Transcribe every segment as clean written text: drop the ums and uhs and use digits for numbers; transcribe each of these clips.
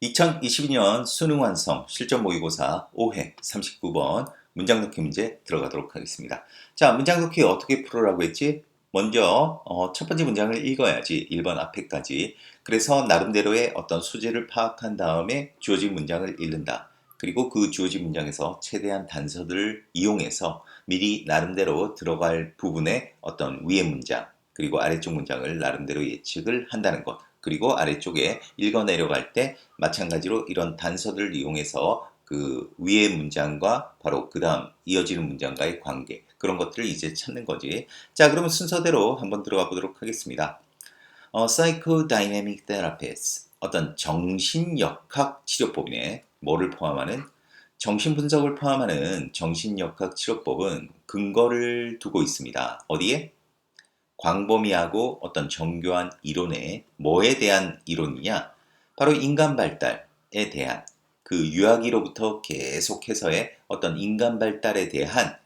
2022년 수능 완성 실전 모의고사 5회 39번 문장 넣기 문제 들어가도록 하겠습니다. 자, 문장 넣기 어떻게 풀으라고 했지? 먼저 첫 번째 문장을 읽어야지. 1번 앞에까지. 그래서 나름대로의 어떤 소재를 파악한 다음에 주어진 문장을 읽는다. 그리고 그 주어진 문장에서 최대한 단서들을 이용해서 미리 나름대로 들어갈 부분의 어떤 위의 문장 그리고 아래쪽 문장을 나름대로 예측을 한다는 것. 그리고 아래쪽에 읽어 내려갈 때 마찬가지로 이런 단서들을 이용해서 그 위의 문장과 바로 그 다음 이어지는 문장과의 관계 그런 것들을 이제 찾는 거지. 자, 그러면 순서대로 한번 들어가 보도록 하겠습니다. Psychodynamic Therapists 어떤 정신역학 치료법이네. 뭐를 포함하는? 정신분석을 포함하는 정신역학 치료법은 근거를 두고 있습니다. 어디에? 광범위하고 어떤 정교한 이론에 뭐에 대한 이론이냐? 바로 인간 발달에 대한 그 유아기로부터 계속해서의 어떤 인간 발달에 대한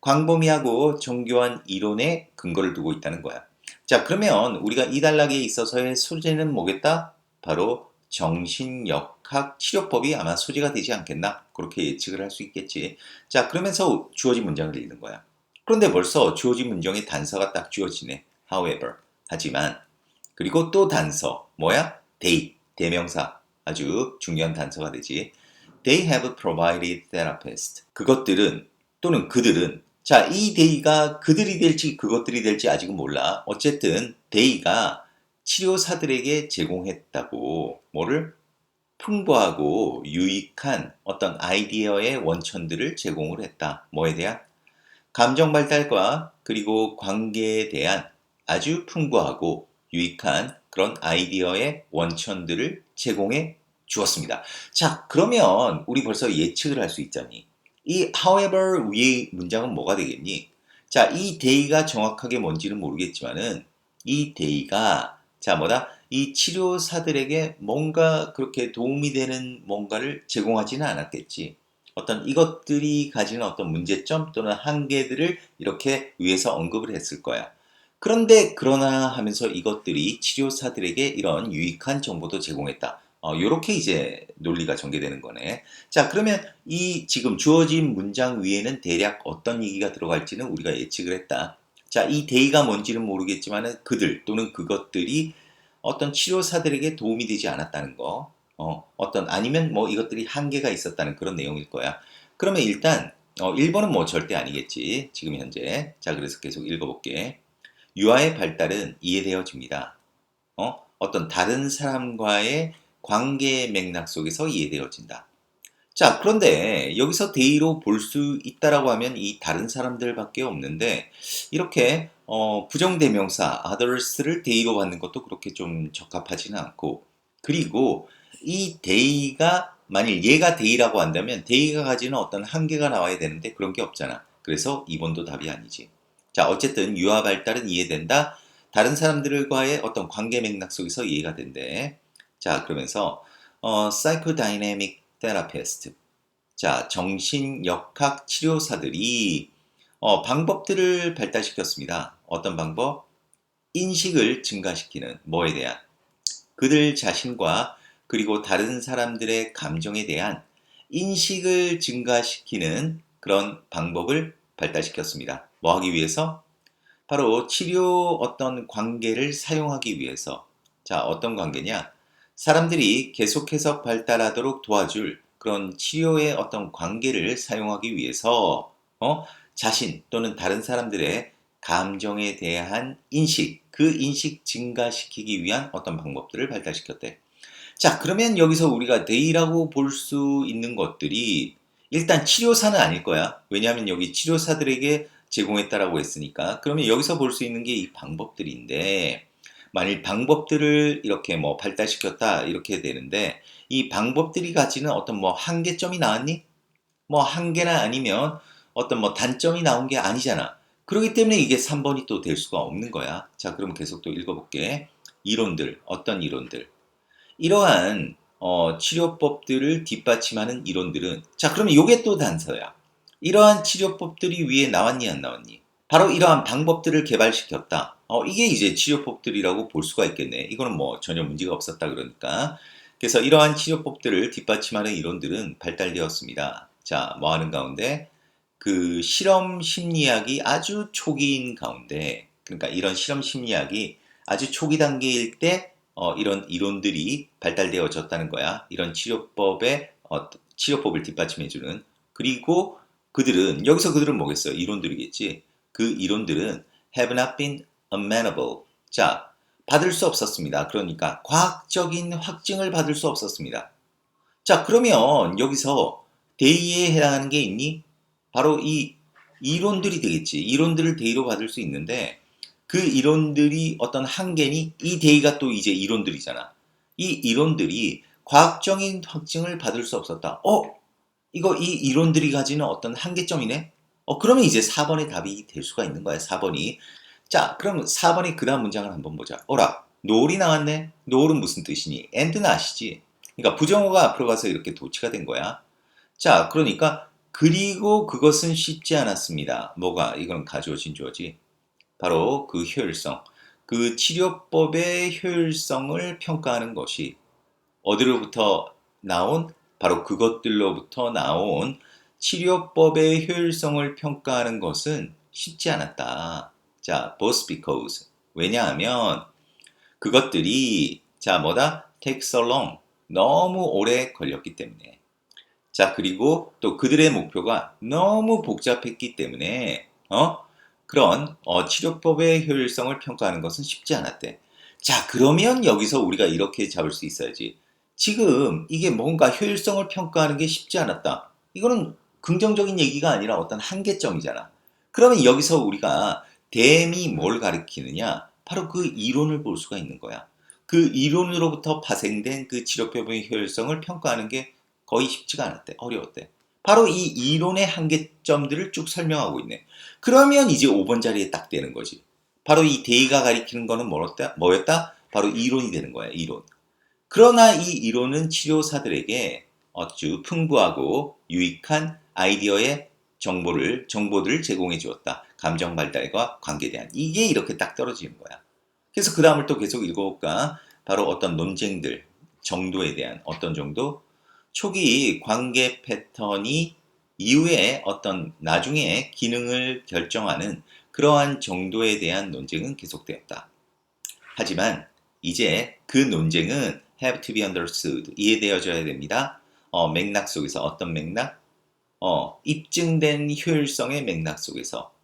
광범위하고 정교한 이론에 근거를 두고 있다는 거야. 자, 그러면 우리가 이 단락에 있어서의 소재는 뭐겠다? 바로 정신역학 치료법이 아마 소재가 되지 않겠나? 그렇게 예측을 할 수 있겠지. 자, 그러면서 주어진 문장을 읽는 거야. 그런데 벌써 주어진 문장의 단서가 딱 주어지네. However, 하지만 그리고 또 단서 뭐야? They, 대명사 아주 중요한 단서가 되지. They have provided therapists. 그것들은 또는 그들은 자, 이 they가 그들이 될지 그것들이 될지 아직은 몰라. 어쨌든 they가 치료사들에게 제공했다고 뭐를? 풍부하고 유익한 어떤 아이디어의 원천들을 제공을 했다. 뭐에 대한? 감정 발달과 그리고 관계에 대한 아주 풍부하고 유익한 그런 아이디어의 원천들을 제공해 주었습니다. 자, 그러면 우리 벌써 예측을 할 수 있잖니. 이 however 위의 문장은 뭐가 되겠니? 자, 이 day가 정확하게 뭔지는 모르겠지만은 이 day가 자, 뭐다? 이 치료사들에게 뭔가 그렇게 도움이 되는 뭔가를 제공하지는 않았겠지. 어떤 이것들이 가지는 어떤 문제점 또는 한계들을 이렇게 위에서 언급을 했을 거야. 그런데 그러나 하면서 이것들이 치료사들에게 이런 유익한 정보도 제공했다. 요렇게 이제 논리가 전개되는 거네. 자, 그러면 이 지금 주어진 문장 위에는 대략 어떤 얘기가 들어갈지는 우리가 예측을 했다. 자, 이 데이가 뭔지는 모르겠지만 그들 또는 그것들이 어떤 치료사들에게 도움이 되지 않았다는 거. 어떤 아니면 뭐 이것들이 한계가 있었다는 그런 내용일 거야. 그러면 일단 1번은 뭐 절대 아니겠지. 지금 현재. 자, 그래서 계속 읽어볼게. 유아의 발달은 이해되어집니다. 어떤 다른 사람과의 관계 맥락 속에서 이해되어진다. 자, 그런데 여기서 대의로 볼 수 있다라고 하면 이 다른 사람들밖에 없는데 이렇게 부정대명사 others를 대의로 받는 것도 그렇게 좀 적합하지는 않고 그리고 이 대의가 만일 얘가 대의라고 한다면 대의가 가지는 어떤 한계가 나와야 되는데 그런 게 없잖아. 그래서 2번도 답이 아니지. 자, 어쨌든 유아 발달은 이해된다. 다른 사람들과의 어떤 관계 맥락 속에서 이해가 된대. 자, 그러면서 psychodynamic therapist. 자, 정신역학 치료사들이 방법들을 발달시켰습니다. 어떤 방법? 인식을 증가시키는 뭐에 대한 그들 자신과 그리고 다른 사람들의 감정에 대한 인식을 증가시키는 그런 방법을 발달시켰습니다. 뭐 하기 위해서? 바로 치료 어떤 관계를 사용하기 위해서. 자, 어떤 관계냐? 사람들이 계속해서 발달하도록 도와줄 그런 치료의 어떤 관계를 사용하기 위해서 자신 또는 다른 사람들의 감정에 대한 인식, 그 인식 증가시키기 위한 어떤 방법들을 발달시켰대. 자, 그러면 여기서 우리가 데이라고 볼 수 있는 것들이 일단 치료사는 아닐 거야. 왜냐하면 여기 치료사들에게 제공했다라고 했으니까. 그러면 여기서 볼 수 있는 게 이 방법들인데, 만일 방법들을 이렇게 뭐 발달시켰다 이렇게 되는데, 이 방법들이 가지는 어떤 뭐 한계점이 나왔니? 뭐 한계나 아니면 어떤 뭐 단점이 나온 게 아니잖아. 그렇기 때문에 이게 3번이 또 될 수가 없는 거야. 자, 그럼 계속 또 읽어볼게. 이론들, 어떤 이론들. 이러한 치료법들을 뒷받침하는 이론들은 자, 그러면 이게 또 단서야. 이러한 치료법들이 위에 나왔니 안 나왔니? 바로 이러한 방법들을 개발시켰다. 이게 이제 치료법들이라고 볼 수가 있겠네. 이거는 뭐 전혀 문제가 없었다 그러니까. 그래서 이러한 치료법들을 뒷받침하는 이론들은 발달되었습니다. 자, 뭐 하는 가운데 그 실험 심리학이 아주 초기인 가운데, 그러니까 이런 실험 심리학이 아주 초기 단계일 때 이런 이론들이 발달되어졌다는 거야. 이런 치료법을 뒷받침해주는. 그리고 그들은 뭐겠어요? 이론들이겠지. 그 이론들은 have not been amenable. 자, 받을 수 없었습니다. 그러니까 과학적인 확증을 받을 수 없었습니다. 자, 그러면 여기서 대의에 해당하는 게 있니? 바로 이 이론들이 되겠지. 이론들을 대의로 받을 수 있는데 그 이론들이 어떤 한계니? 이 대의가 또 이제 이론들이잖아. 이 이론들이 과학적인 확증을 받을 수 없었다. 이 이론들이 가지는 어떤 한계점이네? 그러면 이제 4번의 답이 될 수가 있는 거야, 4번이. 자, 그럼 4번의 그 다음 문장을 한번 보자. 어라, not이 나왔네? not은 무슨 뜻이니? and는 아시지? 그러니까 부정어가 앞으로 가서 이렇게 도치가 된 거야. 자, 그러니까 그리고 그것은 쉽지 않았습니다. 뭐가? 이건 가주어진 주어지. 바로 그 효율성. 그 치료법의 효율성을 평가하는 것이 어디로부터 나온? 바로 그것들로부터 나온 치료법의 효율성을 평가하는 것은 쉽지 않았다. 자, both because. 왜냐하면 그것들이 자, 뭐다? take so long. 너무 오래 걸렸기 때문에. 자, 그리고 또 그들의 목표가 너무 복잡했기 때문에 그런 치료법의 효율성을 평가하는 것은 쉽지 않았대. 자, 그러면 여기서 우리가 이렇게 잡을 수 있어야지. 지금 이게 뭔가 효율성을 평가하는 게 쉽지 않았다. 이거는 긍정적인 얘기가 아니라 어떤 한계점이잖아. 그러면 여기서 우리가 댐이 뭘 가리키느냐? 바로 그 이론을 볼 수가 있는 거야. 그 이론으로부터 파생된 그 치료법의 효율성을 평가하는 게 거의 쉽지가 않았대. 어려웠대. 바로 이 이론의 한계점들을 쭉 설명하고 있네. 그러면 이제 5번 자리에 딱 되는 거지. 바로 이 대의가 가리키는 거는 뭐였다? 바로 이론이 되는 거야, 이론. 그러나 이 이론은 치료사들에게 아주 풍부하고 유익한 아이디어의 정보들을 제공해 주었다. 감정 발달과 관계대한. 이게 이렇게 딱 떨어지는 거야. 그래서 그 다음을 또 계속 읽어볼까? 바로 어떤 논쟁들, 정도에 대한 어떤 정도? 초기 관계 패턴이 이후에 어떤 나중에 기능을 결정하는 그러한 정도에 대한 논쟁은 계속되었다. 하지만 이제 그 논쟁은 have to be understood, 이해되어져야 됩니다. 맥락 속에서 어떤 맥락? 입증된 효율성의 맥락 속에서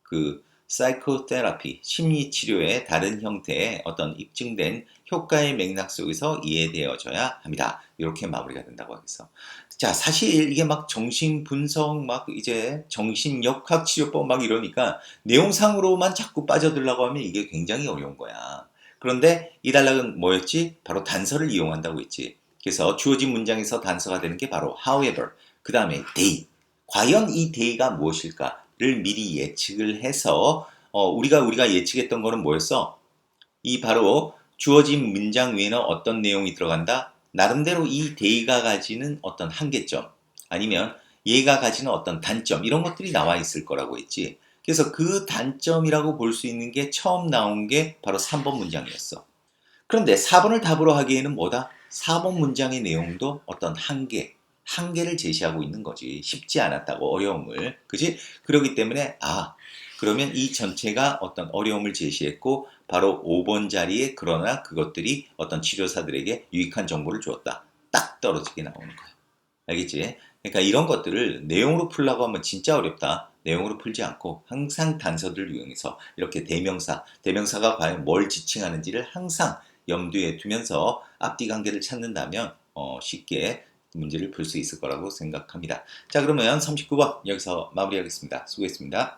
그 사이코테라피, 심리치료의 다른 형태의 어떤 입증된 효과의 맥락 속에서 이해되어져야 합니다. 이렇게 마무리가 된다고 하겠어. 자, 사실 이게 막 정신분석, 막 이제 정신역학 치료법 막 이러니까 내용상으로만 자꾸 빠져들려고 하면 이게 굉장히 어려운 거야. 그런데 이 단락은 뭐였지? 바로 단서를 이용한다고 했지. 그래서 주어진 문장에서 단서가 되는 게 바로 however, 그 다음에 they. 과연 이 day가 무엇일까를 미리 예측을 해서 우리가 예측했던 거는 뭐였어? 이 바로 주어진 문장 위에는 어떤 내용이 들어간다? 나름대로 이 day가 가지는 어떤 한계점 아니면 얘가 가지는 어떤 단점 이런 것들이 나와 있을 거라고 했지. 그래서 그 단점이라고 볼 수 있는 게 처음 나온 게 바로 3번 문장이었어. 그런데 4번을 답으로 하기에는 뭐다? 4번 문장의 내용도 어떤 한계를 제시하고 있는 거지. 쉽지 않았다고, 어려움을. 그지? 그렇기 때문에, 그러면 이 전체가 어떤 어려움을 제시했고, 바로 5번 자리에 그러나 그것들이 어떤 치료사들에게 유익한 정보를 주었다. 딱 떨어지게 나오는 거야. 알겠지? 그러니까 이런 것들을 내용으로 풀려고 하면 진짜 어렵다. 내용으로 풀지 않고 항상 단서들을 이용해서 이렇게 대명사가 과연 뭘 지칭하는지를 항상 염두에 두면서 앞뒤 관계를 찾는다면 쉽게 문제를 풀 수 있을 거라고 생각합니다. 자, 그러면 39번 여기서 마무리하겠습니다. 수고했습니다.